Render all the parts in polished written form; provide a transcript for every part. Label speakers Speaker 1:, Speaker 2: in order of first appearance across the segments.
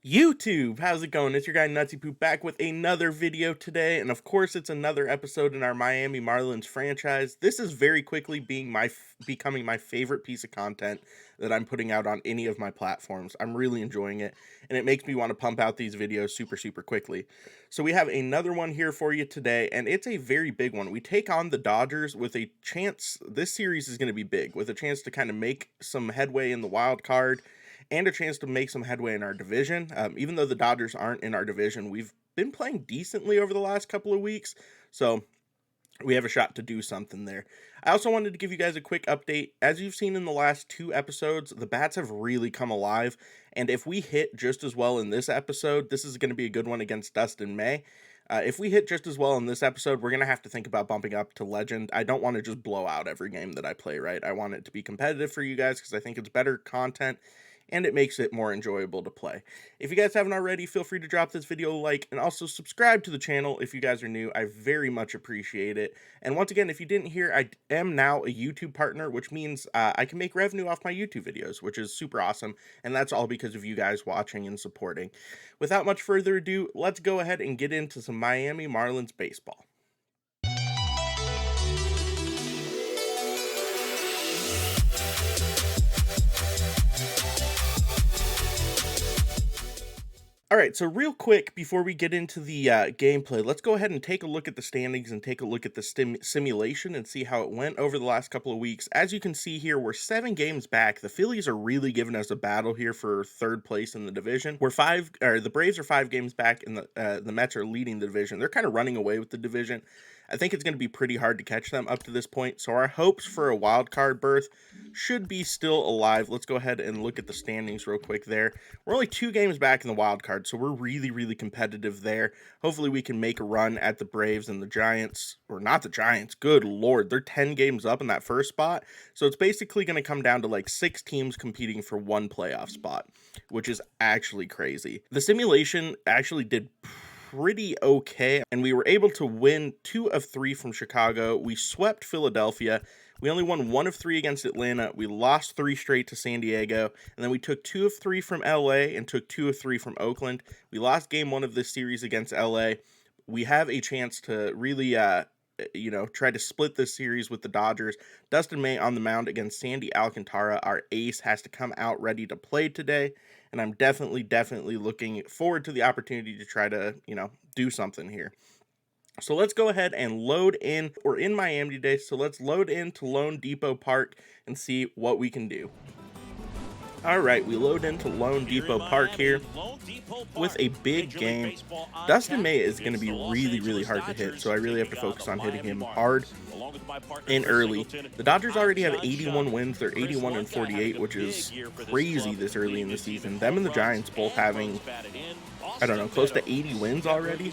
Speaker 1: YouTube, how's it going? It's your guy Nutzypoo back with another video today, and of course it's another episode in our Miami Marlins franchise. This is very quickly becoming my favorite piece of content that I'm putting out on any of my platforms. I'm really enjoying it, and it makes me want to pump out these videos super quickly. So we have another one here for you today, and it's a very big one. We take on the Dodgers with a chance. This series is going to be big, with a chance to kind of make some headway in the wild card and a chance to make some headway in our division. Even though the Dodgers aren't in our division, we've been playing decently over the last couple of weeks, so we have a shot to do something there. I also wanted to give you guys a quick update. As you've seen in the last two episodes, the bats have really come alive, and if we hit just as well in this episode, this is going to be a good one against Dustin May. If we hit just as well in this episode, we're going to have to think about bumping up to Legend. I don't want to just blow out every game that I play, right? I want it to be competitive for you guys because I think it's better content and it makes it more enjoyable to play. If you guys haven't already, feel free to drop this video a like and also subscribe to the channel if you guys are new. I very much appreciate it. And once again, if you didn't hear, I am now a YouTube partner, which means I can make revenue off my YouTube videos, which is super awesome. And that's all because of you guys watching and supporting. Without much further ado, let's go ahead and get into some Miami Marlins baseball. All right, so real quick, before we get into the gameplay, let's go ahead and take a look at the standings and take a look at the simulation and see how it went over the last couple of weeks. As you can see here, we're 7 games back. The Phillies are really giving us a battle here for third place in the division. The Braves are 5 games back, and the Mets are leading the division. They're kind of running away with the division. I think it's going to be pretty hard to catch them up to this point, so our hopes for a wild card berth should be still alive. Let's go ahead and look at the standings real quick there. We're only 2 games back in the wild card, so we're really competitive there. Hopefully we can make a run at the Braves and the Giants, or not the Giants, good lord, they're 10 games up in that first spot, so it's basically going to come down to like 6 teams competing for 1 playoff spot, which is actually crazy. The simulation actually did pretty okay, and we were able to win 2 of 3 from Chicago. We swept Philadelphia. We only won 1 of 3 against Atlanta. We lost 3 straight to San Diego, and then we took 2 of 3 from LA and took 2 of 3 from Oakland. We lost game 1 of this series against LA. We have a chance to really try to split this series with the Dodgers. Dustin May on the mound against Sandy Alcantara. Our ace has to come out ready to play today, and I'm definitely looking forward to the opportunity to try to, do something here. So let's go ahead and load in. We're in Miami today, so let's load into Lone Depot Park and see what we can do. All right, we load into Lone Depot Park here with a big game. Dustin May is going to be really hard to hit, so I really have to focus on hitting him hard and early. The Dodgers already have 81 wins. They're 81-48, which is crazy this early in the season. Them and the Giants both having, I don't know, close to 80 wins already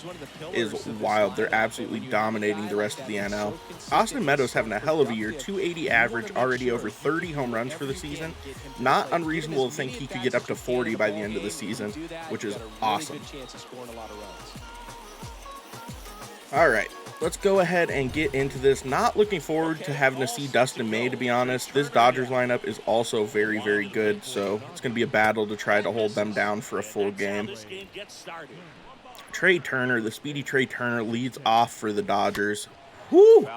Speaker 1: is wild. They're absolutely dominating the rest of the NL. Austin Meadows having a hell of a year, 280 average, already over 30 home runs for the season. Not unreasonable to think he could get up to 40 by the end of the season, which is awesome. All right, let's go ahead and get into this. Not looking forward to having to see Dustin May, to be honest. This Dodgers lineup is also very good, so it's going to be a battle to try to hold them down for a full game. Trey Turner, the speedy Trey Turner, leads off for the Dodgers. Whoo!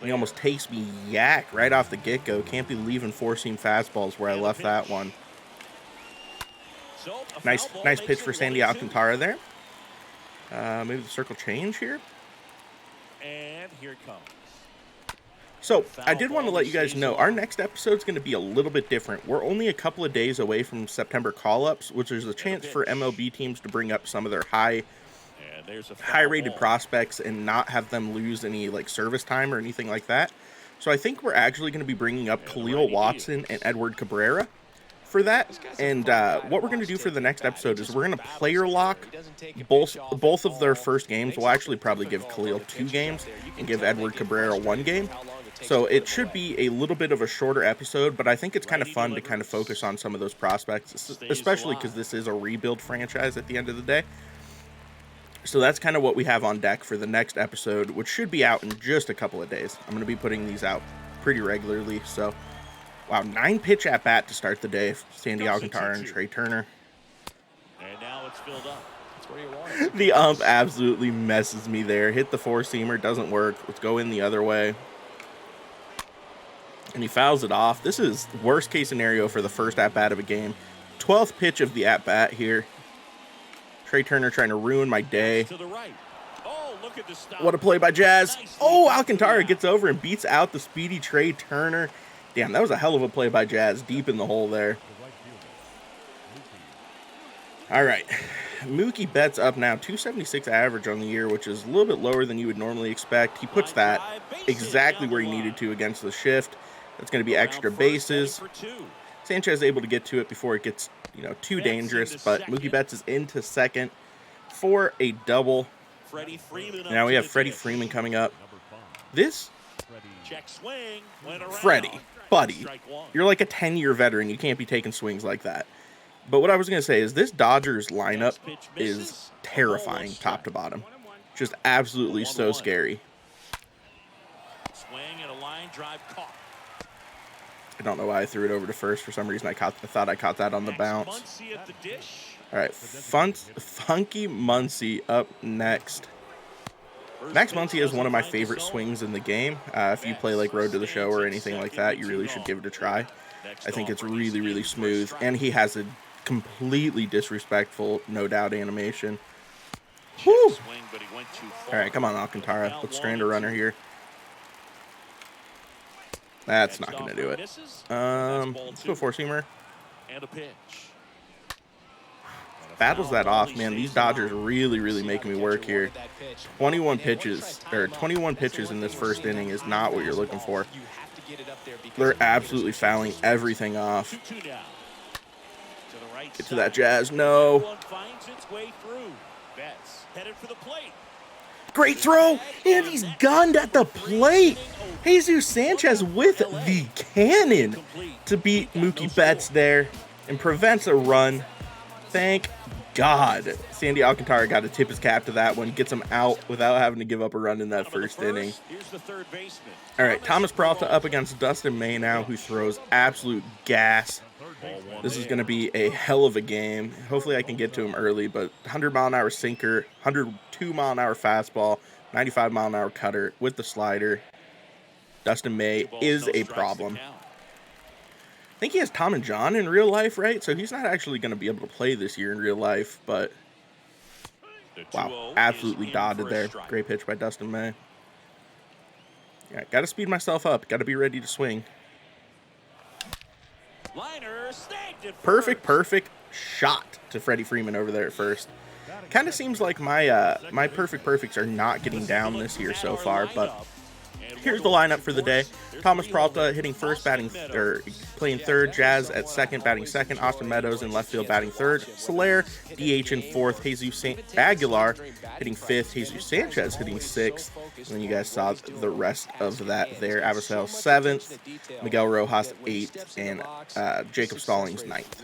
Speaker 1: He almost takes me yak right off the get-go. Can't be leaving 4-seam fastballs where I left that one. Nice pitch for Sandy Alcantara there. Maybe the circle change here.
Speaker 2: And here it comes.
Speaker 1: So, I did want to let you guys know, our next episode is going to be a little bit different. We're only a couple of days away from September call-ups, which is a chance for MLB teams to bring up some of their high-rated prospects and not have them lose any service time or anything like that. So I think we're actually going to be bringing up Khalil Watson and Edward Cabrera for that, and what we're going to do for the next episode is we're going to player lock both of their first games. We'll actually probably give Khalil 2 games and give Edward Cabrera 1 game. So it should be a little bit of a shorter episode, but I think it's kind of fun to kind of focus on some of those prospects, especially because this is a rebuild franchise at the end of the day. So that's kind of what we have on deck for the next episode, which should be out in just a couple of days. I'm going to be putting these out pretty regularly, so wow, 9 pitch at bat to start the day. Sandy Alcantara and Trey Turner.
Speaker 2: And now it's filled up. That's where you want it.
Speaker 1: The ump absolutely messes me there. Hit the four-seamer, doesn't work. Let's go in the other way. And he fouls it off. This is worst case scenario for the first at-bat of a game. 12th pitch of the at-bat here. Trey Turner trying to ruin my day.
Speaker 2: To the right. Oh, look at the stop.
Speaker 1: What a play by Jazz. Oh, Alcantara gets over and beats out the speedy Trey Turner. Damn, that was a hell of a play by Jazz. Deep in the hole there. All right. Mookie Betts up now. 276 average on the year, which is a little bit lower than you would normally expect. He puts that exactly where he needed to against the shift. That's going to be extra bases. Sanchez able to get to it before it gets, too dangerous, but Mookie Betts is into second for a double. Now we have Freddie Freeman coming up. This, Freddie, buddy, you're like a 10-year veteran. You can't be taking swings like that. But what I was going to say is this Dodgers lineup is terrifying top to bottom. Just absolutely so scary.
Speaker 2: Swing and a line drive caught.
Speaker 1: I don't know why I threw it over to first. For some reason, I thought I caught that on the bounce. All right, Funky Muncy up next. Max Muncy is one of my favorite swings in the game. If you play like Road to the Show or anything like that, you really should give it a try. I think it's really, really smooth. And he has a completely disrespectful, no doubt animation. Woo! All right, come on, Alcantara. Let's strand a runner here. That's not going to do it. Let's go four-seamer. Battles that off, man. These Dodgers really, really making me work here. 21 pitches in this first inning is not what you're looking for. They're absolutely fouling everything off. Get to that Jazz. No. Great throw, and he's gunned at the plate. Jesus Sanchez with the cannon to beat Mookie Betts there and prevents a run. Thank God. Sandy Alcantara got to tip his cap to that one, gets him out without having to give up a run in that first inning. All right, Thomas Peralta up against Dustin May now, who throws absolute gas. This is going to be a hell of a game. Hopefully I can get to him early, but 100-mile-an-hour sinker, 102-mile-an-hour fastball, 95-mile-an-hour cutter with the slider. Dustin May is a problem. I think he has Tom and John in real life, right? So he's not actually going to be able to play this year in real life, but wow, absolutely dotted there. Great pitch by Dustin May. Yeah, got to speed myself up. Got to be ready to swing. Perfect shot to Freddie Freeman over there at first. Kind of seems like my my perfects are not getting down this year so far, but here's the lineup for the day. Thomas Peralta hitting first, playing third. Jazz at second, batting second. Austin Meadows in left field, batting third. Soler, DH in fourth. Jesus Aguilar hitting fifth. Jesus Sanchez hitting sixth. And then you guys saw the rest of that there. Avisel seventh. Miguel Rojas eighth. And Jacob Stallings ninth.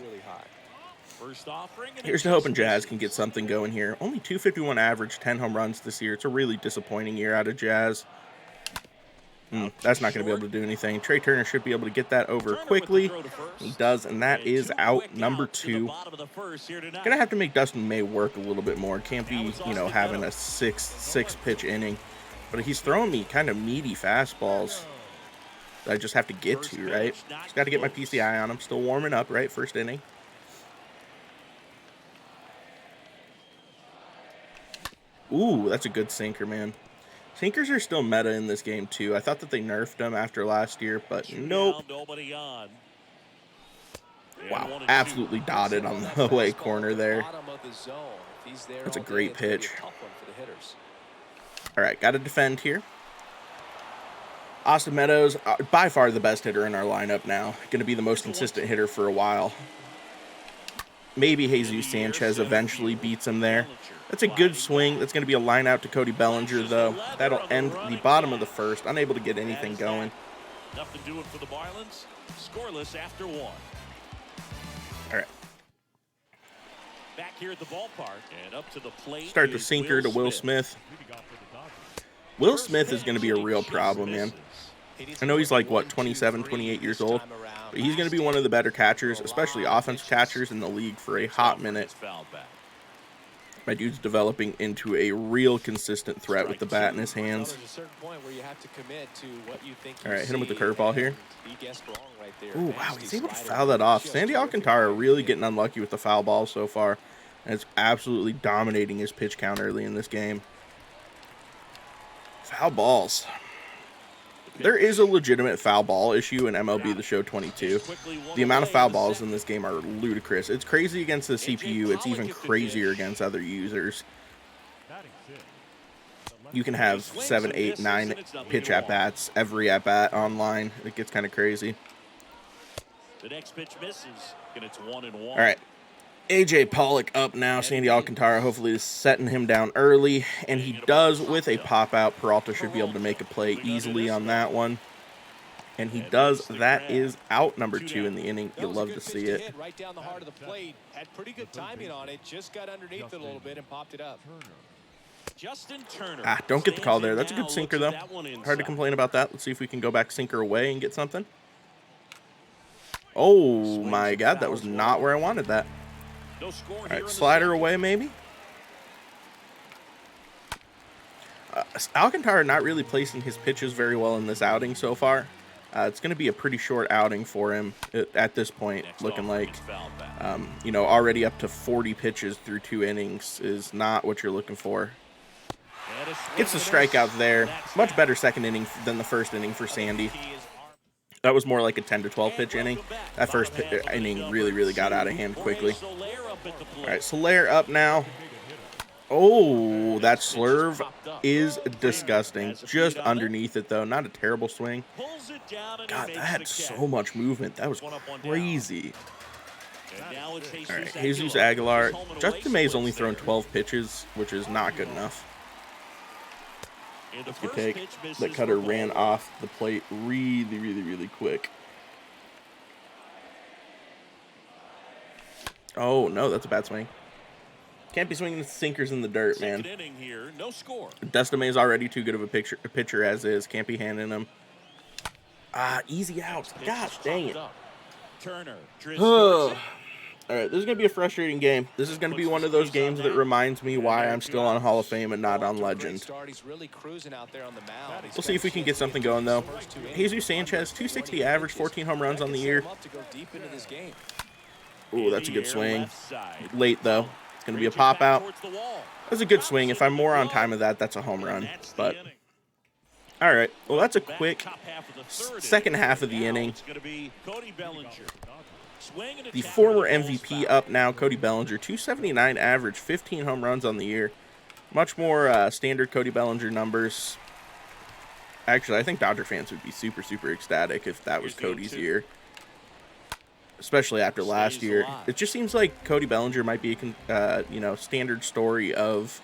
Speaker 1: Here's to hoping Jazz can get something going here. Only 251 average, 10 home runs this year. It's a really disappointing year out of Jazz. That's not going to be able to do anything. Trey Turner should be able to get that over quickly. He does, and that is out number 2. Going to have to make Dustin May work a little bit more. Can't be, having a six pitch inning. But he's throwing me kind of meaty fastballs that I just have to get to, right? Just got to get my PCI on him. Still warming up, right? First inning. Ooh, that's a good sinker, man. Sinkers are still meta in this game, too. I thought that they nerfed them after last year, but nope. Wow, absolutely dotted on the away corner there. That's a great pitch. All right, got to defend here. Austin Meadows, by far the best hitter in our lineup now. Going to be the most consistent hitter for a while. Maybe Jesus Sanchez eventually beats him there. That's a good swing. That's going to be a line out to Cody Bellinger, though. That'll end the bottom of the first. Unable to get anything going.
Speaker 2: Nothing doing for the Marlins. Scoreless after 1.
Speaker 1: All right.
Speaker 2: Back here at the ballpark and up to the plate.
Speaker 1: Start the sinker to Will Smith. Will Smith is going to be a real problem, man. I know he's like, 27, 28 years old. But he's going to be one of the better catchers, especially offensive catchers in the league for a hot minute. My dude's developing into a real consistent threat with the bat in his hands.
Speaker 3: All
Speaker 1: right, hit him with the curveball here. Ooh, wow, he's able to foul that off. Sandy Alcantara really getting unlucky with the foul ball so far. And it's absolutely dominating his pitch count early in this game. Foul balls. There is a legitimate foul ball issue in MLB the Show 22. The amount of foul balls in this game are ludicrous. It's crazy against the CPU. It's even crazier against other users. You can have 7, 8, 9 pitch at-bats every at-bat online. It gets kind of crazy.
Speaker 2: The next pitch misses, and it's 1-1.
Speaker 1: All right. AJ Pollock up now. Sandy Alcantara hopefully is setting him down early, and he does with a pop-out. Peralta should be able to make a play easily on that one. And he does. That is out number 2 in the inning. You'll love to see it.
Speaker 3: Right down the heart of the plate. Had pretty good timing on it. Just got underneath it a little bit and popped it up.
Speaker 2: Justin Turner.
Speaker 1: Don't get the call there. That's a good sinker, though. Hard to complain about that. Let's see if we can go back sinker away and get something. Oh, my God. That was not where I wanted that. All right, slider away maybe. Alcantara not really placing his pitches very well in this outing so far. It's going to be a pretty short outing for him at this point, looking like, you know, already up to 40 pitches through 2 innings is not what you're looking for. Gets the strikeout there. Much better second inning than the first inning for Sandy. That was more like a 10 to 12 pitch inning. That first inning really got out of hand quickly. All right, Soler up now. Oh, that slurve is disgusting. Just underneath it, though. Not a terrible swing. God, that had so much movement. That was crazy. All right, Jesus Aguilar. Justin May's only thrown 12 pitches, which is not good enough. Good take. That cutter ran off the plate really quick. Oh, no, that's a bad swing. Can't be swinging the sinkers in the dirt, man. Dustin May's already too good of a pitcher as is. Can't be handing him. Easy outs. Gosh, dang it. All right, this is going to be a frustrating game. This is going to be one of those games that reminds me why I'm still on Hall of Fame and not on Legend. We'll see if we can get something going, though. Jesus Sanchez, 260 average, 14 home runs on the year. Ooh, that's a good swing. Late, though. It's going to be a pop-out. That's a good swing. If I'm more on time of that, that's a home run. But, all right. Well, that's a quick second half of the inning. The former MVP up now, Cody Bellinger, 279 average, 15 home runs on the year. Much more standard Cody Bellinger numbers. Actually, I think Dodger fans would be super ecstatic if that was Cody's year. Especially after last year. It just seems like Cody Bellinger might be a you know, standard story of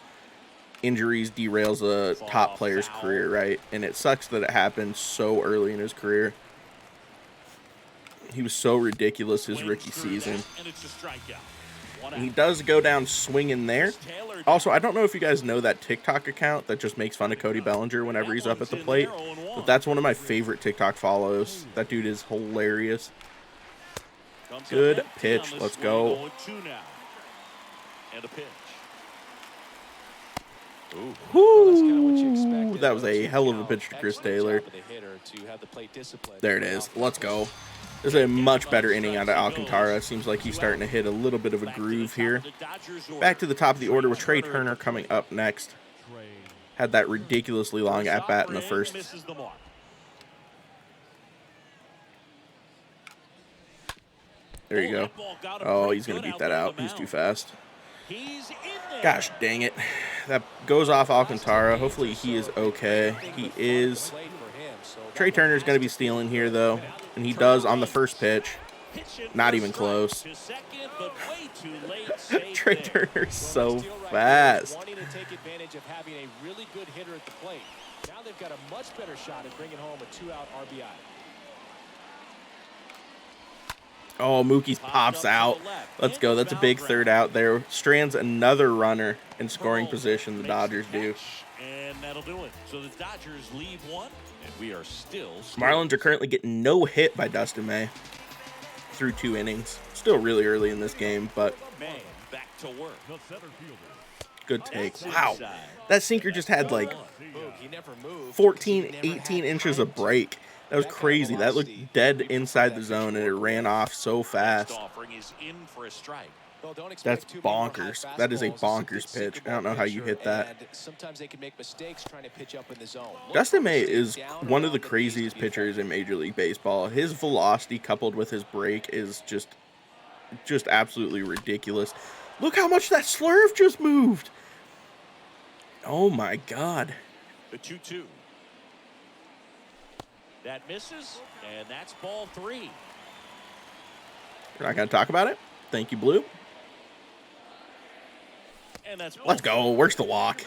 Speaker 1: injuries derails a top player's career, right? And it sucks that it happened so early in his career. He was so ridiculous his rookie season. And he does go down swinging there. Also, I don't know if you guys know that TikTok account that just makes fun of Cody Bellinger whenever he's up at the plate. But that's one of my favorite TikTok follows. That dude is hilarious. Good pitch. Let's go. Woo! That was a hell of a pitch to Chris Taylor. There it is. Let's go. This is a much better inning out of Alcantara. Seems like he's starting to hit a little bit of a groove here. Back to the top of the order with Trey Turner coming up next. Had that ridiculously long at-bat in the first. There you go. Oh, he's going to beat that out. He's too fast. Gosh dang it. That goes off Alcantara. Hopefully he is okay. He is. Trey Turner's going to be stealing here, though. And he does on the first pitch. Not even close. Trey Turner's so fast.
Speaker 3: Now they've got a much better shot at bringing home a 2-out RBI.
Speaker 1: Oh, Mookie pops out. Let's go. That's a big third out there. Strands another runner in scoring position. The Dodgers do.
Speaker 2: And that'll do it. So the Dodgers leave one, and we are still.
Speaker 1: Marlins are currently getting no hit by Dustin May through 2 innings. Still really early in this game, but
Speaker 2: May back to work.
Speaker 1: Good take. Wow. That sinker just had like
Speaker 3: He never moved.
Speaker 1: 14, 18 inches of break. That was crazy. That looked dead inside the zone, and it ran off so fast.
Speaker 2: Offering is in for a strike.
Speaker 3: Well, don't expect
Speaker 1: That's
Speaker 3: too many more high
Speaker 1: bonkers. That is a
Speaker 3: fastballs.
Speaker 1: bonkers
Speaker 3: This is a
Speaker 1: pitch.
Speaker 3: good
Speaker 1: I don't know how you hit that.
Speaker 3: and sometimes they can make mistakes trying to pitch up in the zone.
Speaker 1: Dustin May is one of the craziest pitchers in Major League Baseball. His velocity coupled with his break is just absolutely ridiculous. Look how much that slurve just moved. Oh my God.
Speaker 2: The 2-2. That misses, and that's ball 3.
Speaker 1: We're not going to talk about it. Thank you, Blue.
Speaker 2: And that's
Speaker 1: Let's go. Where's the walk?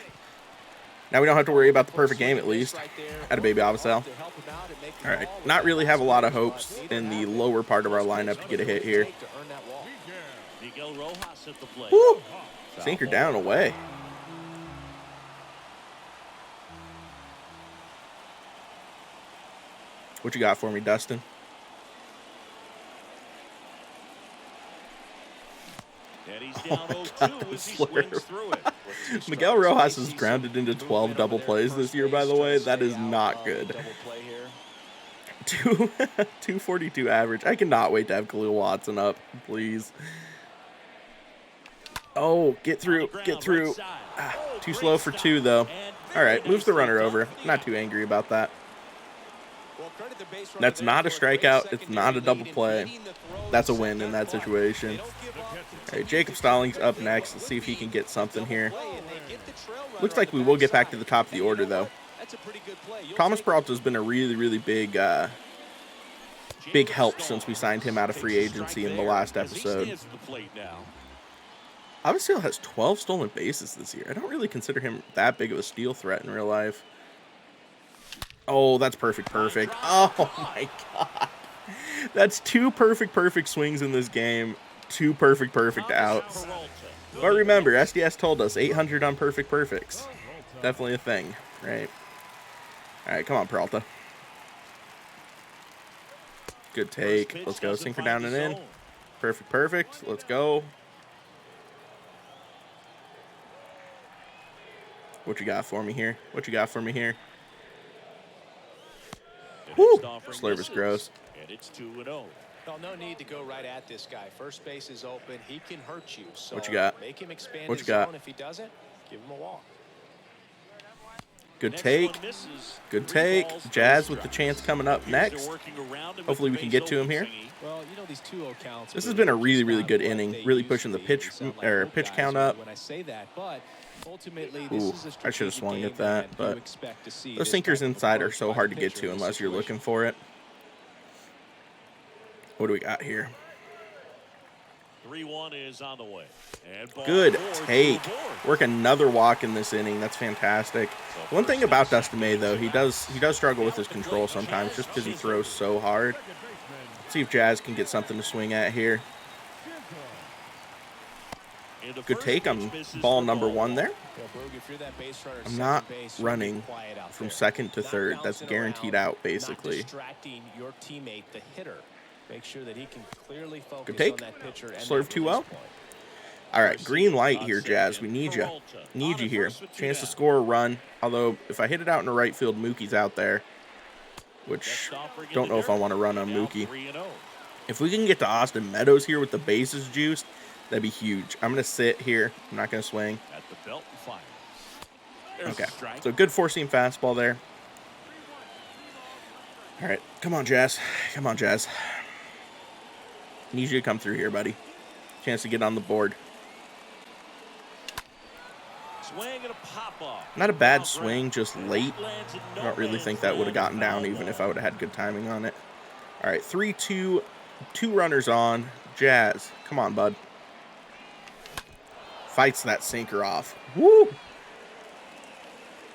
Speaker 1: Now we don't have to worry about the perfect game at least. Atta baby Avasel. All right. Not really have a lot of hopes in the lower part of our lineup to get a hit here.
Speaker 2: Miguel Rojas at the plate.
Speaker 1: Woo! Sinker down and away. What you got for me, Dustin?
Speaker 2: And he's down 0-2 as he swings through it.
Speaker 1: Miguel Rojas is grounded into 12 double plays this year, by the way. That is not good. 242 average. I cannot wait to have Khalil Watson up, please. Oh, get through, get through. Too slow for 2, though. All right, moves the runner over. Not too angry about that. That's not a strikeout. It's not a double play. That's a win in that situation. All right, Jacob Stallings up next. Let's see if he can get something here. Looks like we will get back to the top of the order, though. Thomas Peralta has been a really, really big help since we signed him out of free agency in the last episode. Avasel has 12 stolen bases this year. I don't really consider him that big of a steal threat in real life. Oh, that's perfect. Oh, my God. That's 2 perfect swings in this game. 2 perfect outs. But remember, SDS told us 800 on perfects. Definitely a thing, right? All right, come on, Peralta. Good take. Let's go. Sinker down and in. Perfect. Let's go. What you got for me here? Woo! Slurve is gross.
Speaker 2: And it's 2-0.
Speaker 3: Well, no need to go right at this guy. First base is open. He can hurt you. So
Speaker 1: what you got?
Speaker 3: Make him expand
Speaker 1: What
Speaker 3: his
Speaker 1: you got?
Speaker 3: zone. If he doesn't, give him a walk.
Speaker 1: Good take. Jazz with the chance coming up next. Hopefully we can get to him here.
Speaker 3: Well, you know these 2-0 counts.
Speaker 1: This has been a really, really good inning. Really pushing the pitch count up.
Speaker 3: When I say that, but ultimately,
Speaker 1: Ooh, I should have swung at that, but those sinkers inside are so hard to get to unless you're looking for it. What do we got here?
Speaker 2: 3-1 is on the way.
Speaker 1: Good take. Work another walk in this inning. That's fantastic. One thing about Dustin May, though, he does struggle with his control sometimes just because he throws so hard. Let's see if Jazz can get something to swing at here. Good take on ball number 1 there. I'm not running from second to third. That's guaranteed out, basically.
Speaker 3: Make sure that he can clearly focus
Speaker 1: Good take.
Speaker 3: on that pitcher.
Speaker 1: Slurve too well. All right, green light here, Jazz. We need you. Need you here. Chance to score a run. Although, if I hit it out in the right field, Mookie's out there. Which, don't know if I want to run on Mookie. If we can get to Austin Meadows here with the bases juiced, that'd be huge. I'm going to sit here. I'm not going to swing. Okay, so good four-seam fastball there. All right, come on, Jazz. Need you to come through here, buddy. Chance to get on the board. Not a bad swing, just late. I don't really think that would have gotten down even if I would have had good timing on it. All right, 3-2, 2 runners on. Jazz, come on, bud. Fights that sinker off. Woo!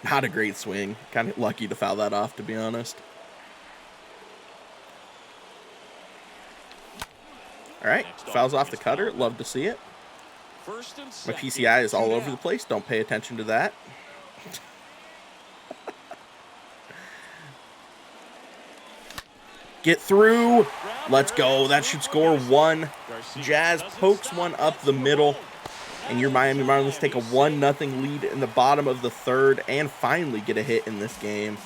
Speaker 1: Not a great swing. Kind of lucky to foul that off, to be honest. All right, fouls off the cutter. Love to see it. My PCI is all over the place. Don't pay attention to that. Get through. Let's go. That should score 1. Jazz pokes one up the middle. And your Miami Marlins take a 1-0 lead in the bottom of the third and finally get a hit in this game.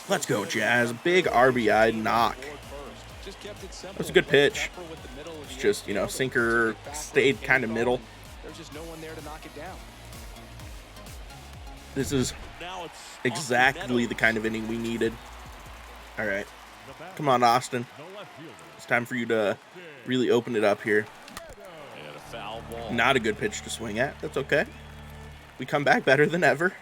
Speaker 1: Let's go, Jazz. Big RBI knock. That was a good pitch. It's just, you know, sinker stayed kind of middle.
Speaker 3: There's just no one there to knock it down.
Speaker 1: This is exactly the kind of inning we needed. All right. Come on, Austin. It's time for you to really open it up here. Not a good pitch to swing at. That's okay. We come back better than ever.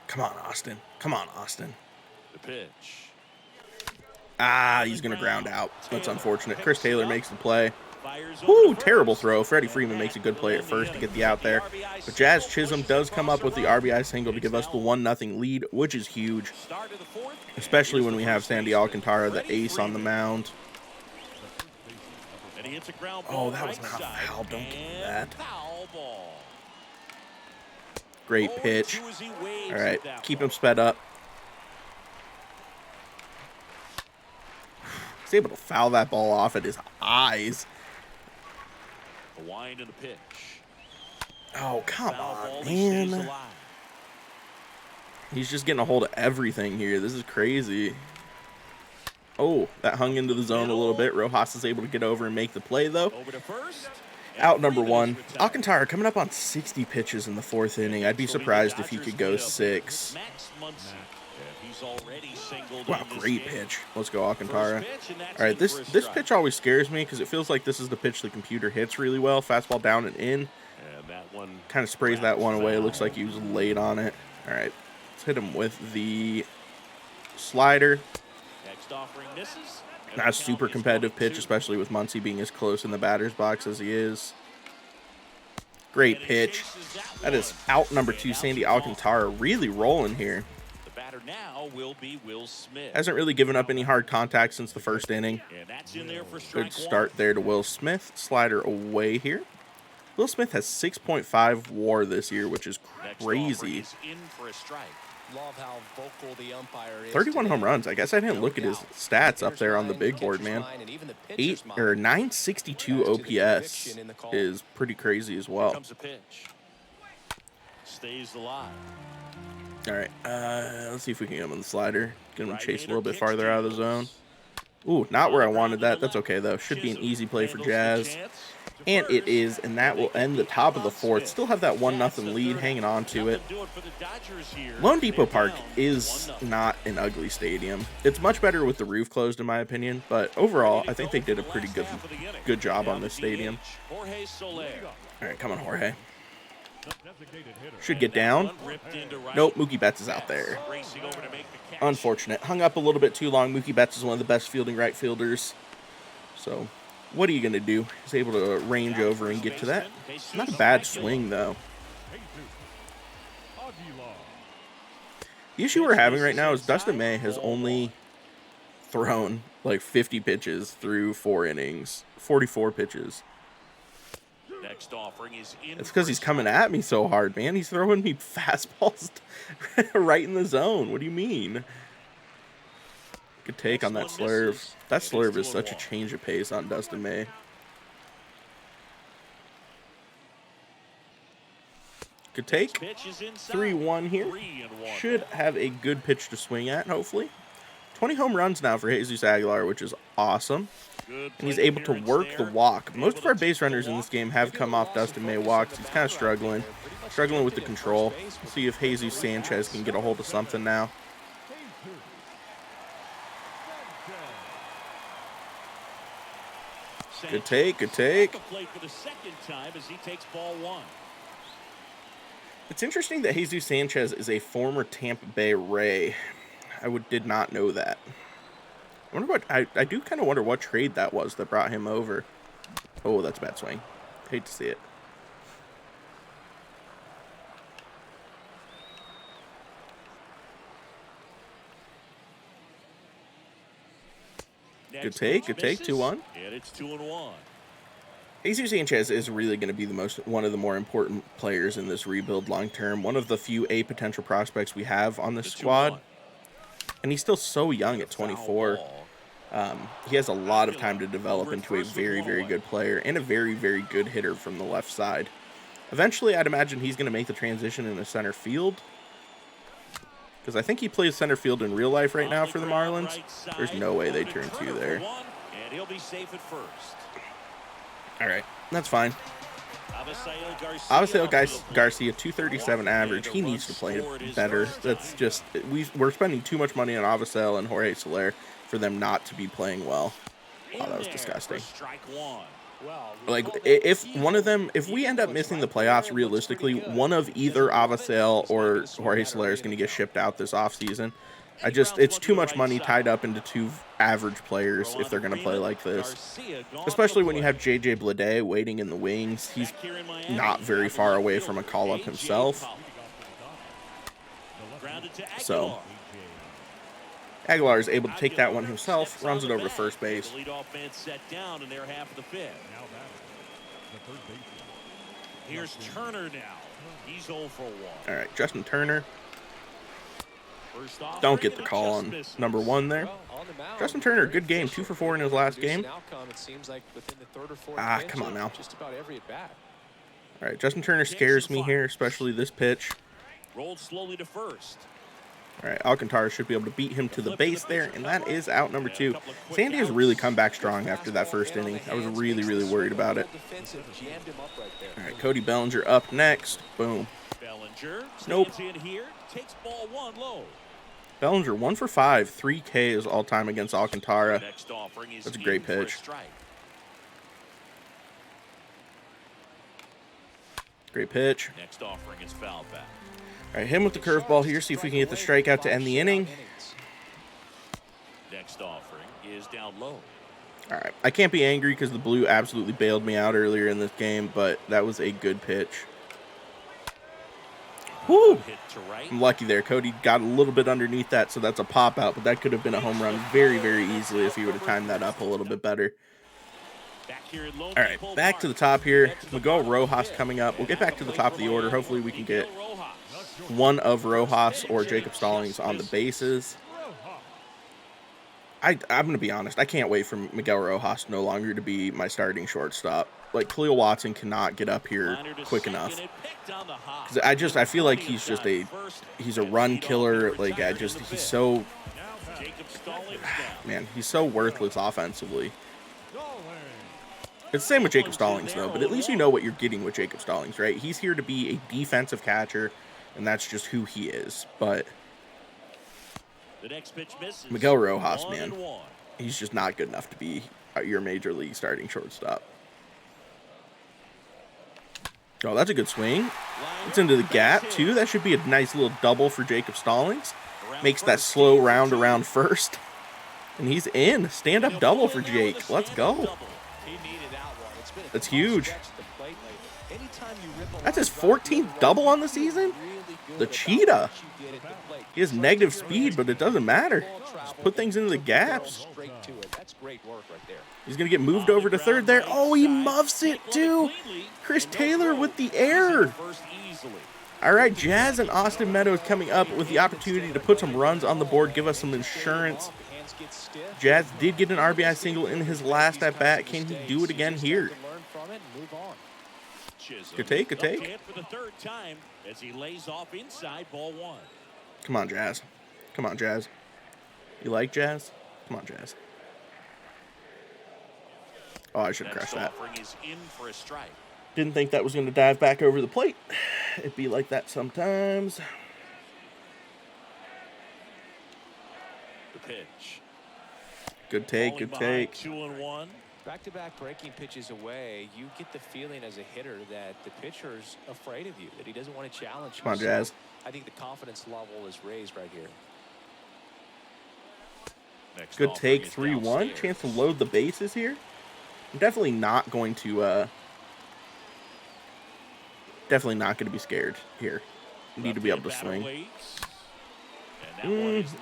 Speaker 1: Come on, Austin. Come on, Austin.
Speaker 2: The pitch.
Speaker 1: Ah, he's going to ground out. That's unfortunate. Chris Taylor makes the play. Woo, terrible throw. Freddie Freeman makes a good play at first to get the out there. But Jazz Chisholm does come up with the RBI single to give us the 1-0 lead, which is huge. Especially when we have Sandy Alcantara, the ace, on the mound. Oh, that was not foul. Don't give me that. Great pitch. All right, keep him sped up. He's able to foul that ball off at his eyes.
Speaker 2: The wind and the pitch.
Speaker 1: Oh, come on, man. He's just getting a hold of everything here. This is crazy. Oh, that hung into the zone a little bit. Rojas is able to get over and make the play, though. Out number one. Alcantara coming up on 60 pitches in the fourth inning. I'd be surprised if he could go 6. Wow, great pitch. Let's go, Alcantara. All right, this pitch always scares me because it feels like this is the pitch the computer hits really well. Fastball down and in. Kind of sprays that one away. Looks like he was late on it. All right, let's hit him with the slider. Not a super competitive pitch, especially with Muncy being as close in the batter's box as he is. Great pitch. That is out number 2, Sandy Alcantara, really rolling here.
Speaker 2: Now will be Will Smith.
Speaker 1: Hasn't really given up any hard contact since the first inning. Good start there to Will Smith. Slider away here. Will Smith has 6.5 WAR this year, which is crazy.
Speaker 3: Love how vocal the umpire is
Speaker 1: 31 home runs. I guess I didn't look at his stats up there on the big board, man. 962 OPS is pretty crazy as well.
Speaker 2: Stays alive.
Speaker 1: All right, let's see if we can get him on the slider. Get him to chase a little bit farther out of the zone. Ooh, not where I wanted that. That's okay, though. Should be an easy play for Jazz. And it is, and that will end the top of the fourth. Still have that 1-0 lead, hanging on to it. Lone Depot Park is not an ugly stadium. It's much better with the roof closed, in my opinion. But overall, I think they did a pretty good job on this stadium. All right, come on, Jorge. Should get down. Nope, Mookie Betts is out there. Unfortunate. Hung up a little bit too long. Mookie Betts is one of the best fielding right fielders. So, what are you going to do? He's able to range over and get to that. Not a bad swing, though. The issue we're having right now is Dustin May has only thrown like 50 pitches through 4 innings. 44 pitches.
Speaker 2: Next offering is in.
Speaker 1: It's because he's coming at me so hard, man. He's throwing me fastballs right in the zone. What do you mean? Good take on that slurve. That slurve is such a change of pace on Dustin May. Good take. 3-1 here. Should have a good pitch to swing at, hopefully. 20 home runs now for Jesus Aguilar, which is awesome. And he's able to work the walk. Most of our base runners in this game have come off Dustin May walks. He's kind of struggling with the control. Let's see if Jesus Sanchez can get a hold of something now. Good take, good take. It's interesting that Jesus Sanchez is a former Tampa Bay Ray. I did not know that. I wonder what I do kind of wonder what trade that was that brought him over. Oh, that's a bad swing. Hate to see it. Good take, 2-1.
Speaker 2: And it's 2-1.
Speaker 1: Jesus Sanchez is really going to be one of the more important players in this rebuild long term. One of the few A potential prospects we have on this squad. And he's still so young at 24. He has a lot of time to develop into a very, very good player and a very, very good hitter from the left side. Eventually, I'd imagine he's going to make the transition into center field, because I think he plays center field in real life right now for the Marlins. There's no way they turn 2 there.
Speaker 2: And he'll be safe at first.
Speaker 1: All right, that's fine. Avisail Garcia, 237 average. He needs to play better. That's just, we're spending too much money on Avisail and Jorge Soler for them not to be playing well. Wow, that was disgusting. Like, if one of them, if we end up missing the playoffs, realistically, one of either Avisail or Jorge Soler is going to get shipped out this offseason. It's too much money tied up into 2 average players if they're going to play like this. Especially when you have J.J. Bleday waiting in the wings. He's not very far away from a call-up himself. So, Aguilar is able to take that one himself, runs it over to first base.
Speaker 2: Here's Turner now. He's 0 for 1.
Speaker 1: All right, Justin Turner. Don't get the call on number 1 there. Justin Turner, good game. 2 for 4 in his last game. Ah, come on now. All right, Justin Turner scares me here, especially this pitch.
Speaker 2: Rolled slowly to first.
Speaker 1: All right, Alcantara should be able to beat him to the base there, and that is out number 2. Sandy has really come back strong after that first inning. I was really, really worried about it. All right, Cody Bellinger up next. Boom. Nope. Bellinger 1 for 5, 3 Ks all time against Alcantara. That's a great pitch. Great pitch.
Speaker 2: Next offering is foul back.
Speaker 1: All right, hit him with the curveball here. See if we can get the strikeout to end the inning.
Speaker 2: Next offering is down low.
Speaker 1: All right, I can't be angry because the blue absolutely bailed me out earlier in this game, but that was a good pitch. Woo! I'm lucky there. Cody got a little bit underneath that, so that's a pop out, but that could have been a home run very, very easily if he would have timed that up a little bit better. All right, back to the top here. Miguel Rojas coming up. We'll get back to the top of the order. Hopefully we can get one of Rojas or Jacob Stallings on the bases. I'm going to be honest. I can't wait for Miguel Rojas no longer to be my starting shortstop. Like, Khalil Watson cannot get up here quick enough. Because I feel like he's a run killer. Like, he's so, man, he's so worthless offensively. It's the same with Jacob Stallings, though, but at least you know what you're getting with Jacob Stallings, right? He's here to be a defensive catcher, and that's just who he is. But Miguel Rojas, man, he's just not good enough to be your major league starting shortstop. Oh, that's a good swing. It's into the gap, too. That should be a nice little double for Jacob Stallings. Makes that slow round around first. And he's in. Stand-up double for Jake. Let's go. That's huge. That's his 14th double on the season? The cheetah. He has negative speed, but it doesn't matter. Just put things into the gaps. He's going to get moved over to third there. Oh, he muffs it, too. Chris Taylor with the error. All right, Jazz and Austin Meadows coming up with the opportunity to put some runs on the board, give us some insurance. Jazz did get an RBI single in his last at-bat. Can he do it again here? Good take, good take. Come on, Jazz. Come on, Jazz. You like Jazz? Come on, Jazz. Oh, I should crush that. Didn't think that was going to dive back over the plate. It'd be like that sometimes.
Speaker 2: The pitch.
Speaker 1: Good take, good take.
Speaker 2: 2-1.
Speaker 3: Back-to-back breaking pitches away, you get the feeling as a hitter that the pitcher's afraid of you, that he doesn't want to challenge you.
Speaker 1: Come on, Jazz.
Speaker 3: So I think the confidence level is raised right here.
Speaker 1: Good take, 3-1. Chance to load the bases here. I'm definitely not going to be scared here. Need to be able to swing.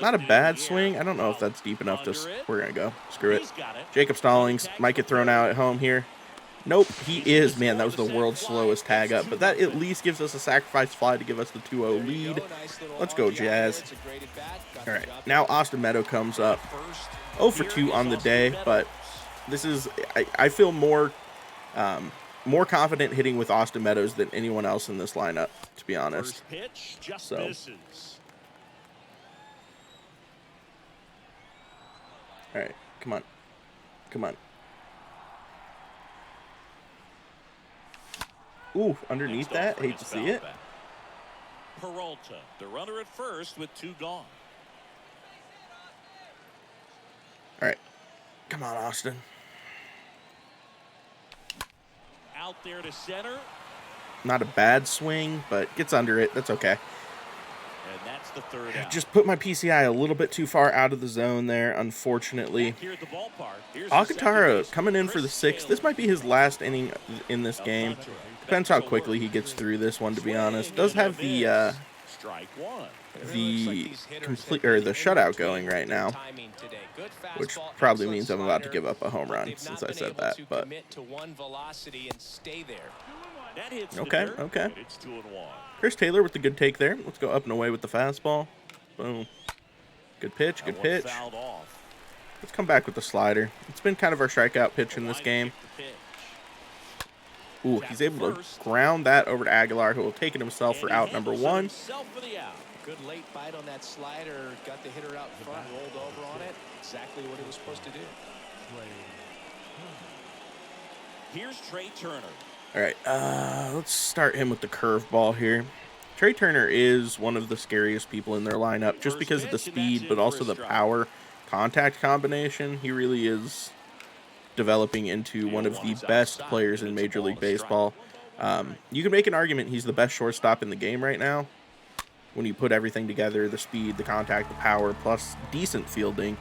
Speaker 1: Not a bad swing. I don't know if that's deep enough to... We're going to go. Screw it. Jacob Stallings might get thrown out at home here. Nope, he is. Man, that was the world's slowest tag up. But that at least gives us a sacrifice fly to give us the 2-0 lead. Let's go, Jazz. All right, now Austin Meadow comes up. 0 for 2 on the day, but this is, I feel more confident hitting with Austin Meadows than anyone else in this lineup, to be honest. So. All right, come on. Come on. Ooh, underneath that. Hate to see it.
Speaker 2: Peralta, the runner at first with 2 gone.
Speaker 1: All right. Come on, Austin.
Speaker 2: Out there to center.
Speaker 1: Not a bad swing, but gets under it. That's okay.
Speaker 2: And that's the 3rd out.
Speaker 1: Just put my PCI a little bit too far out of the zone there, unfortunately. Alcantara coming in for the 6th. This might be his last inning in this game. Depends how quickly he gets through this one, to be honest. Does have the shutout going right now, which probably means I'm about to give up a home run since I said that. But okay. Chris Taylor with the good take there. Let's go up and away with the fastball. Boom. Good pitch. Good pitch. Let's come back with the slider. It's been kind of our strikeout pitch in this game. Ooh, he's able to ground that over to Aguilar, who will take it himself for out number 1.
Speaker 3: Good late bite on that slider. Got the hitter out front, rolled over on it. Exactly what he was supposed to do.
Speaker 2: Here's Trey Turner.
Speaker 1: All right, let's start him with the curveball here. Trey Turner is one of the scariest people in their lineup just because of the speed, but also the power contact combination. He really is developing into one of the best players in Major League Baseball. You can make an argument he's the best shortstop in the game right now when you put everything together, the speed, the contact, the power, plus decent fielding,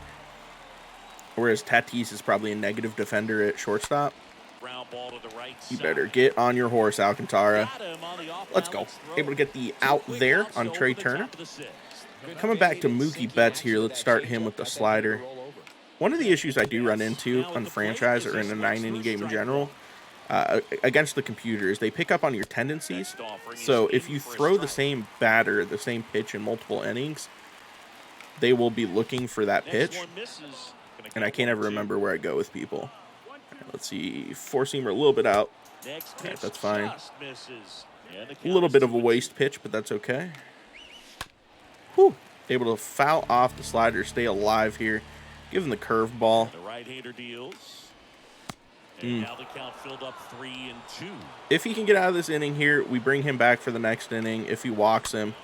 Speaker 1: whereas Tatis is probably a negative defender at shortstop. You better get on your horse, Alcantara. Let's go. Able to get the out there on Trey Turner. Coming back to Mookie Betts here, let's start him with the slider. One of the issues I do run into on Franchise or in a 9-inning game in general against the computer is they pick up on your tendencies. So if you throw the same batter, the same pitch in multiple innings, they will be looking for that pitch. And I can't ever remember where I go with people. Right, let's see, 4-seamer a little bit out. Right, that's fine. A little bit of a waste pitch, but that's okay. Whew. Able to foul off the slider, stay alive here. Give him the curveball.
Speaker 2: The right-hander deals. And now the count filled up 3-2.
Speaker 1: If he can get out of this inning here, we bring him back for the next inning. If he walks him,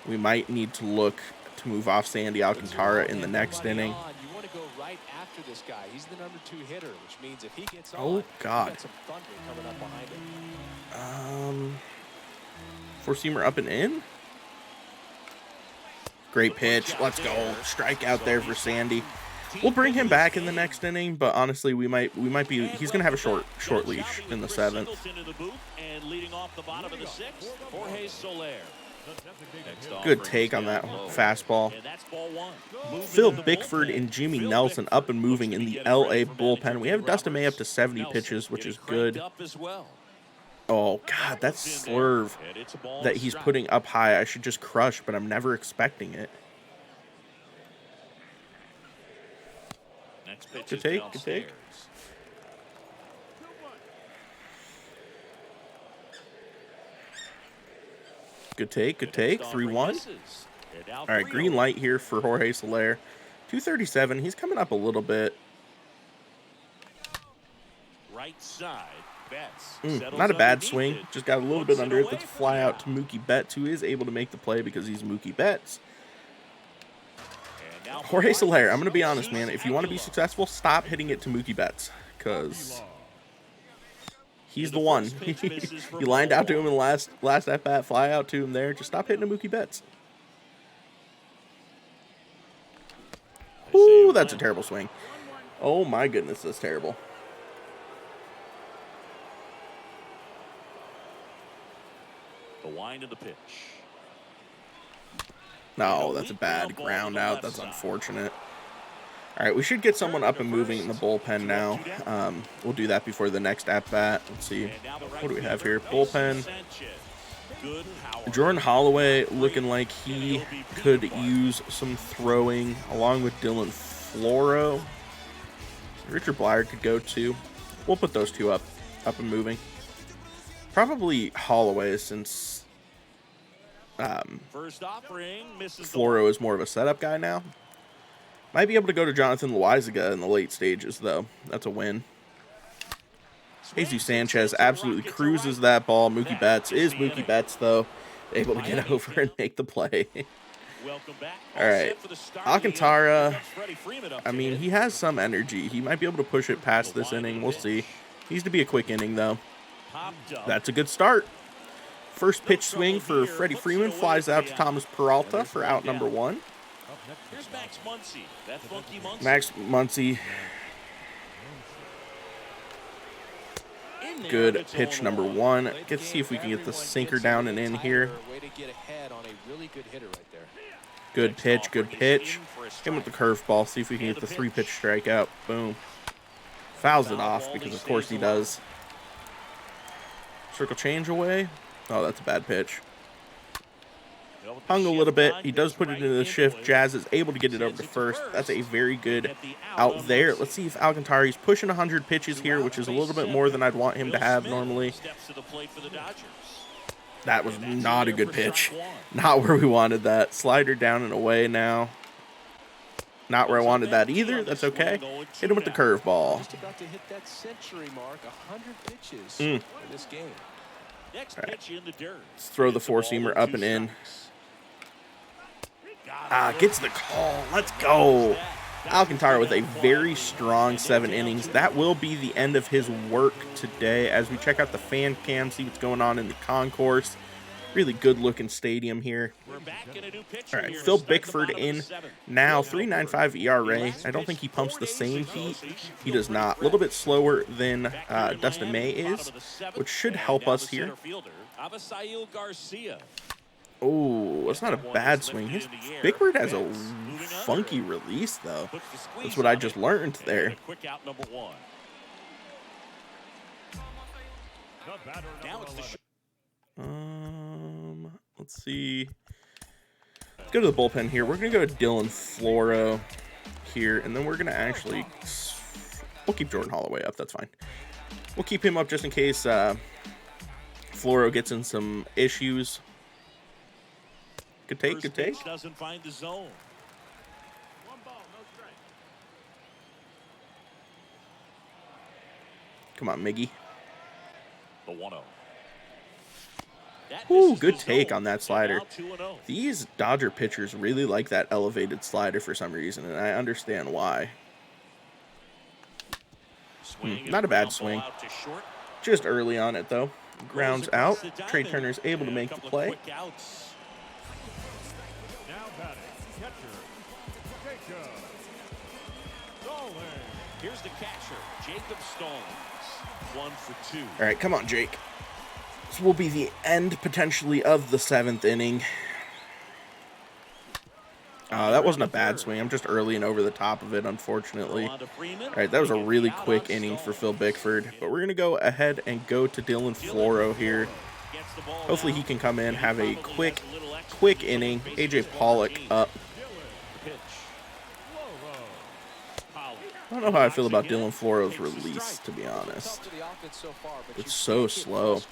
Speaker 1: we might need to look to move off Sandy Alcantara in the next inning.
Speaker 3: You want to go right after this guy. He's the number 2 hitter, which means if he gets on,
Speaker 1: oh God,
Speaker 3: got some thunder coming up behind him.
Speaker 1: 4-seamer up and in. Great pitch. Let's go. Strikeout there for Sandy. We'll bring him back in the next inning, but honestly, we might be. He's gonna have a short leash in the 7th. Good take on that fastball. Phil Bickford and Jimmy Nelson up and moving in the LA bullpen. We have Dustin May up to 70 pitches, which is good. Oh, God, that slurve that he's putting up high, I should just crush, but I'm never expecting it. Good take, good take. Good take, good take. 3-1. All right, green light here for Jorge Soler. 237. He's coming up a little bit.
Speaker 2: Right side.
Speaker 1: Not a bad swing. Just got a little bit under it. Let's fly out to Mookie Betts, who is able to make the play because he's Mookie Betts. Jorge Soler, I'm going to be honest, man. If you want to be successful, stop hitting it to Mookie Betts because he's the one. You lined out to him in the last at-bat, fly out to him there. Just stop hitting to Mookie Betts. Ooh, that's a terrible swing. Oh, my goodness, that's terrible.
Speaker 2: The wind of the pitch. No,
Speaker 1: that's a bad ground out. That's unfortunate. All right, we should get someone up and moving in the bullpen now. We'll do that before the next at-bat. Let's see. What do we have here? Bullpen. Jordan Holloway looking like he could use some throwing along with Dylan Floro. Richard Blyer could go too. We'll put those two up and moving. Probably Holloway, since Floro is more of a setup guy now. Might be able to go to Jonathan Loaizaga in the late stages, though. That's a win. Jesus Sanchez absolutely cruises that ball. Mookie Betts is Mookie Betts, though, able to get over and make the play. All right. Alcantara, I mean, he has some energy. He might be able to push it past this inning. We'll see. Needs to be a quick inning, though. That's a good start. First pitch swing for Freddie Freeman flies out to Thomas Peralta for out number 1. Max Muncy. Good pitch number 1. Let's see if we can get the sinker down and in here. Good pitch, good pitch. Hit him with the curveball. See if we can get the 3-pitch strikeout. Boom. Fouls it off because, of course, he does. Circle change away. Oh, that's a bad pitch. Hung a little bit. He does put it into the shift. Jazz is able to get it over to first. That's a very good out there. Let's see if Alcantara, he's pushing 100 pitches here, which is a little bit more than I'd want him to have normally. That was not a good pitch. Not where we wanted that. Slider down and away now. Not where I wanted that either. That's okay. Hit him with the curveball.
Speaker 3: Just about to hit that century mark. 100 pitches in this game.
Speaker 1: Right. Let's throw the four-seamer up and in. Gets the call. Let's go. Alcantara with a very strong 7 innings. That will be the end of his work today as we check out the fan cam, see what's going on in the concourse. Really good-looking stadium here. All right, Phil Bickford in now, 3.95 ERA. I don't think he pumps the same heat. He does not. A little bit slower than Dustin May is, which should help us here. Oh, that's not a bad swing. Bickford has a funky release, though. That's what I just learned there. Let's see. Let's go to the bullpen here. We're going to go to Dylan Floro here, and then we're going to actually... We'll keep Jordan Holloway up. That's fine. We'll keep him up just in case Floro gets in some issues. Good take, good take.
Speaker 2: Doesn't find the zone.
Speaker 3: 1 ball, no strike.
Speaker 1: Come on, Miggy.
Speaker 2: The 1-0.
Speaker 1: Ooh, good take on that slider. These Dodger pitchers really like that elevated slider for some reason, and I understand why. Not a bad swing. Just early on it, though. Grounds out. Trey Turner's able to make the play.
Speaker 2: Here's the catcher, Jacob Stallings. 1 for 2.
Speaker 1: All right, come on, Jake. This will be the end, potentially, of the 7th inning. That wasn't a bad swing. I'm just early and over the top of it, unfortunately. All right, that was a really quick inning for Phil Bickford. But we're going to go ahead and go to Dylan Floro here. Hopefully he can come in, have a quick inning. A.J. Pollock up. I don't know how I feel about Dylan Floro's release, to be honest. It's so slow.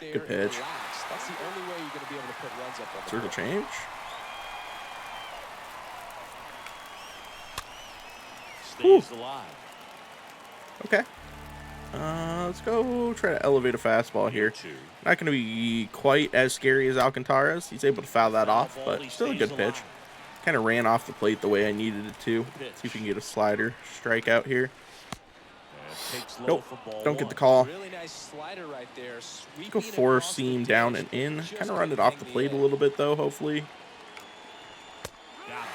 Speaker 1: Good pitch. Circle change. Okay. Let's go try to elevate a fastball here. Not going to be quite as scary as Alcantara's. He's able to foul that off, but still a good pitch. Kind of ran off the plate the way I needed it to. See if we can get a slider strikeout here. Nope, don't get the call. Let's go four-seam down and in. Kind of run it off the plate a little bit, though, hopefully.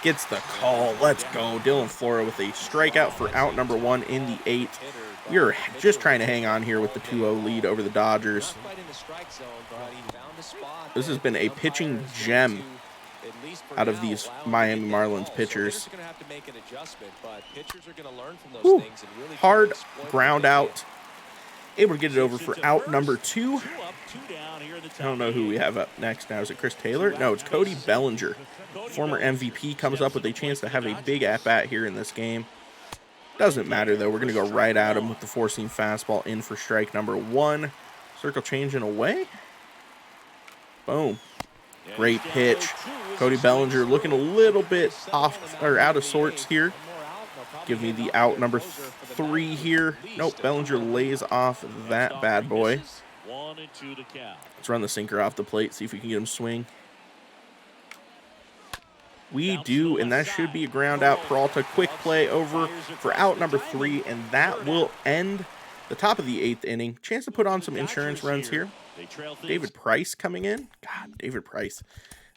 Speaker 1: Gets the call. Let's go. Dylan Floro with a strikeout for out number 1 in the 8th. We are just trying to hang on here with the 2-0 lead over the Dodgers. This has been a pitching gem
Speaker 3: at least for
Speaker 1: out of
Speaker 3: now,
Speaker 1: these
Speaker 3: allowing
Speaker 1: Miami
Speaker 3: to get that
Speaker 1: Marlins
Speaker 3: ball.
Speaker 1: pitchers.
Speaker 3: So hitters are going to have to make an adjustment, but pitchers are going to learn from those
Speaker 1: Whew.
Speaker 3: things and really try to
Speaker 1: Hard
Speaker 3: exploit
Speaker 1: ground
Speaker 3: what they
Speaker 1: out. Able to get it over for out number 2.
Speaker 2: Two up, two down here in the top
Speaker 1: I don't know who we have up next now. Is it Chris Taylor? No, it's Cody Bellinger. Former MVP comes up with a chance to have a big at-bat here in this game. Doesn't matter, though. We're going to go right at him with the four-seam fastball in for strike number 1. Circle change and away. Boom. Great pitch. Cody Bellinger looking a little bit off or out of sorts here. Give me the out number 3 here. Nope, Bellinger lays off that bad boy.
Speaker 2: 1-2 to count.
Speaker 1: Let's run the sinker off the plate, see if we can get him swing. We do, and that should be a ground out. Peralta, quick play over for out number 3, and that will end the top of the 8th inning. Chance to put on some insurance runs here. David Price coming in. God, David Price.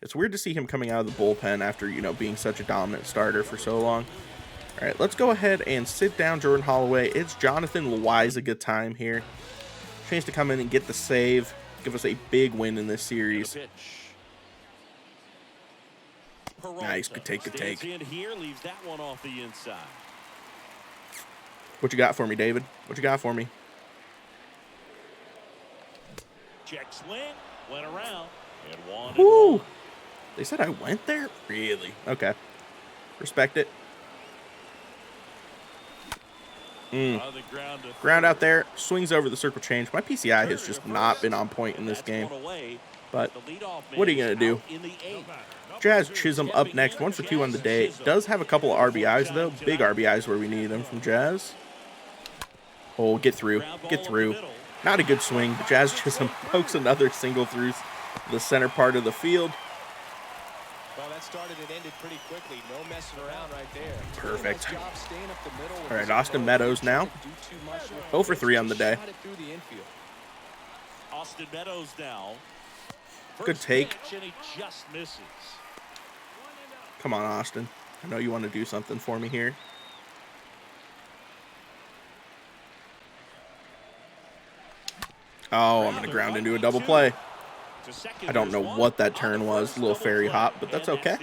Speaker 1: It's weird to see him coming out of the bullpen after, you know, being such a dominant starter for so long. All right, let's go ahead and sit down Jordan Holloway. It's Jonathan Loaisiga time here. Chance to come in and get the save. Give us a big win in this series. Nice, good take, good take.
Speaker 2: Here, leaves that one off the inside.
Speaker 1: What you got for me, David? What you got for me?
Speaker 2: Check swing, went around, and
Speaker 1: Woo! They said I went there? Really? Okay. Respect it. Ground out there. Swings over the circle change. My PCI has just not been on point in this game. But what are you going to do? Jazz Chisholm up next. 1 for 2 on the day. Does have a couple of RBIs, though. Big RBIs where we need them from Jazz. Oh, get through. Get through. Not a good swing, but Jazz Chisholm pokes another single through the center part of the field.
Speaker 3: Well, that started and ended pretty quickly. No messing around right there.
Speaker 1: Perfect. All right, Austin Meadows now. 0 for 3 on the day.
Speaker 2: Austin Meadows now.
Speaker 1: Good take.
Speaker 2: And he just misses.
Speaker 1: Come on, Austin. I know you want to do something for me here. Oh, I'm going to ground into a double play. I don't know what that turn was. A little fairy hop, but that's okay.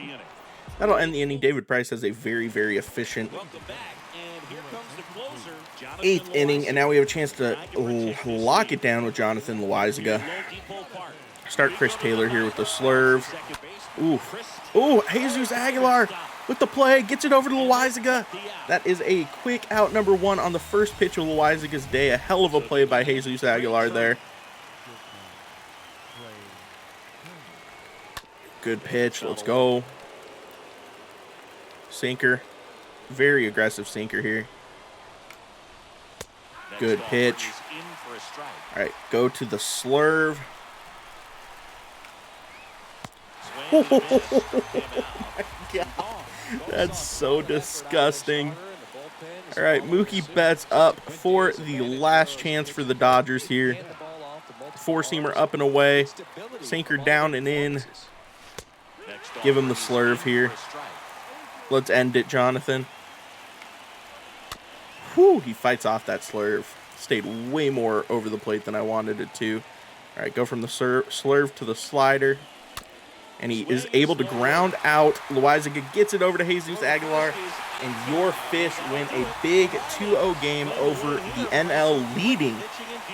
Speaker 1: That'll end the inning. David Price has a very, very efficient 8th inning, and now we have a chance to lock it down with Jonathan Loaisiga. Start Chris Taylor here with the slurve. Ooh, ooh, Jesus Aguilar with the play, gets it over to Loaisiga. That is a quick out number 1 on the first pitch of Loaisiga's day. A hell of a play by Jesus Aguilar there. Good pitch, let's go. Sinker, very aggressive sinker here. Good pitch. All right, go to the slurve. Oh my God, that's so disgusting. All right, Mookie Betts up for the last chance for the Dodgers here. Four-seamer up and away. Sinker down and in. Give him the slurve here. Let's end it, Jonathan. Whew, he fights off that slurve. Stayed way more over the plate than I wanted it to. All right, go from the slurve to the slider. And he is able to ground out. Loaisiga gets it over to Jesus Aguilar. And your Fish win a big 2-0 game over the NL leading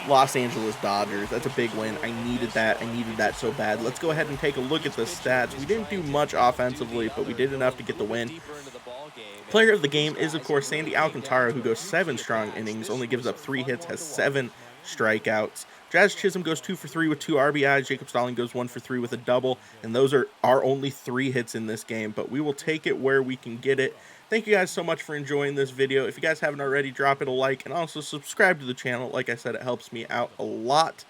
Speaker 1: Los Angeles Dodgers. That's a big win. I needed that. I needed that so bad. Let's go ahead and take a look at the stats. We didn't do much offensively, but we did enough to get the win. Player of the game is, of course, Sandy Alcantara, who goes 7 strong innings, only gives up 3 hits, has 7 strikeouts. Jazz Chisholm goes 2 for 3 with 2 RBIs. Jacob Stalling goes 1 for 3 with a double. And those are our only 3 hits in this game, but we will take it where we can get it. Thank you guys so much for enjoying this video. If you guys haven't already, drop it a like and also subscribe to the channel. Like I said, it helps me out a lot.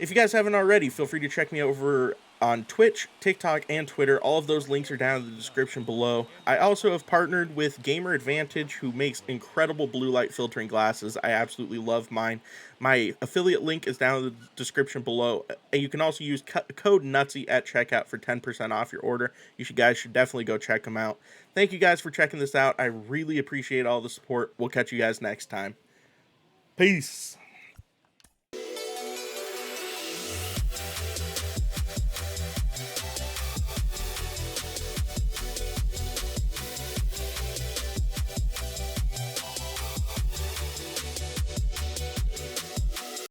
Speaker 1: If you guys haven't already, feel free to check me over on Twitch, TikTok, and Twitter. All of those links are down in the description below. I also have partnered with Gamer Advantage, who makes incredible blue light filtering glasses. I absolutely love mine. My affiliate link is down in the description below. And you can also use code Nutsy at checkout for 10% off your order. You guys should definitely go check them out. Thank you guys for checking this out. I really appreciate all the support. We'll catch you guys next time. Peace.